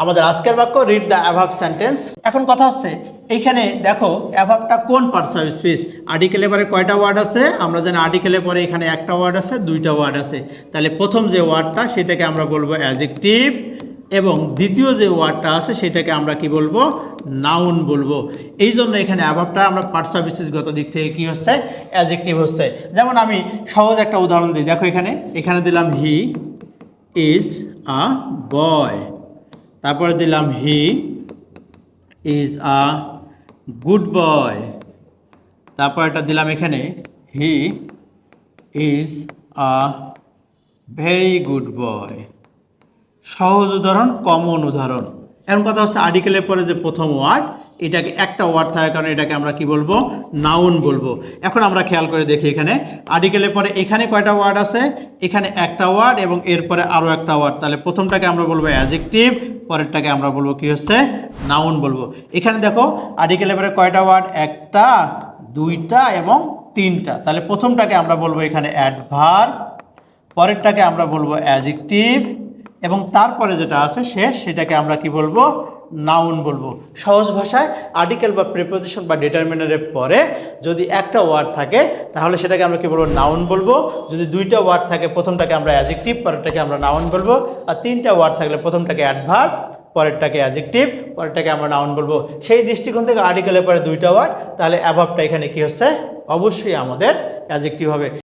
আমাদের আজকের বাক্য রিড দ্য অ্যাভাব সেন্টেন্স। এখন কথা হচ্ছে এইখানে দেখো অ্যাভাবটা কোন পার্টস অফ স্পিচ। আর্টিকেলে পরে কয়টা ওয়ার্ড আছে? আমরা জানি আর্টিকেলে পরে এখানে একটা ওয়ার্ড আছে, দুইটা ওয়ার্ড আছে। তাহলে প্রথম যে ওয়ার্ডটা সেটাকে আমরা বলবো অ্যাডজেক্টিভ, এবং দ্বিতীয় যে ওয়ার্ডটা আছে সেটাকে আমরা কি বলবো? নাউন বলবো। এই জন্য এখানে অ্যাভাবটা আমরা পার্টস অফ স্পিচগত দিক থেকে কি হচ্ছে? অ্যাডজেক্টিভ হচ্ছে। যেমন আমি সহজ একটা উদাহরণ দিই, দেখো এখানে দিলাম হি ইজ আ বয়, তারপরে দিলাম he is a good boy, তারপর এটা দিলাম এখানে he is a very good boy. সহজ উদাহরণ, কমন উদাহরণ। এমন কথা হচ্ছে আর্টিকেলের পরে যে প্রথম ওয়ার্ড, এটাকে একটা ওয়ার্ড থাকার কারণে এটাকে আমরা কি বলবো? নাউন বলবো। এখন আমরা খেয়াল করে দেখি এখানে আর্টিকেলের পরে এখানে কয়টা ওয়ার্ড আছে? এখানে একটা ওয়ার্ড এবং এরপরে আরও একটা ওয়ার্ড। তাহলে প্রথমটাকে আমরা বলবো অ্যাডজেক্টিভ, পরেরটাকে আমরা বলবো কি হচ্ছে? নাউন বলবো। এখানে দেখো আর্টিকেলের পরে কয়টা ওয়ার্ড? একটা, দুইটা এবং তিনটা। তাহলে প্রথমটাকে আমরা বলবো এখানে অ্যাডভার্ব, পরেরটাকে আমরা বলবো অ্যাডজেক্টিভ, এবং তারপরে যেটা আছে শেষ সেটাকে আমরা কি বলবো? নাউন বলবো। সহজ ভাষায় আর্টিকেল বা প্রিপোজিশন বা ডিটারমিনারের পরে যদি একটা ওয়ার্ড থাকে তাহলে সেটাকে আমরা কি বলবো? নাউন বলবো। যদি দুইটা ওয়ার্ড থাকে প্রথমটাকে আমরা অ্যাডজেক্টিভ, পরেরটাকে আমরা নাউন বলবো। আর তিনটা ওয়ার্ড থাকলে প্রথমটাকে অ্যাডভার্ব, পরেরটাকে অ্যাডজেক্টিভ, পরেরটাকে আমরা নাউন বলবো। সেই দৃষ্টিকোণ থেকে আর্টিকেলের পরে দুইটা ওয়ার্ড, তাহলে অ্যাভাবটা এখানে কি হচ্ছে? অবশ্যই আমাদের অ্যাডজেক্টিভ হবে।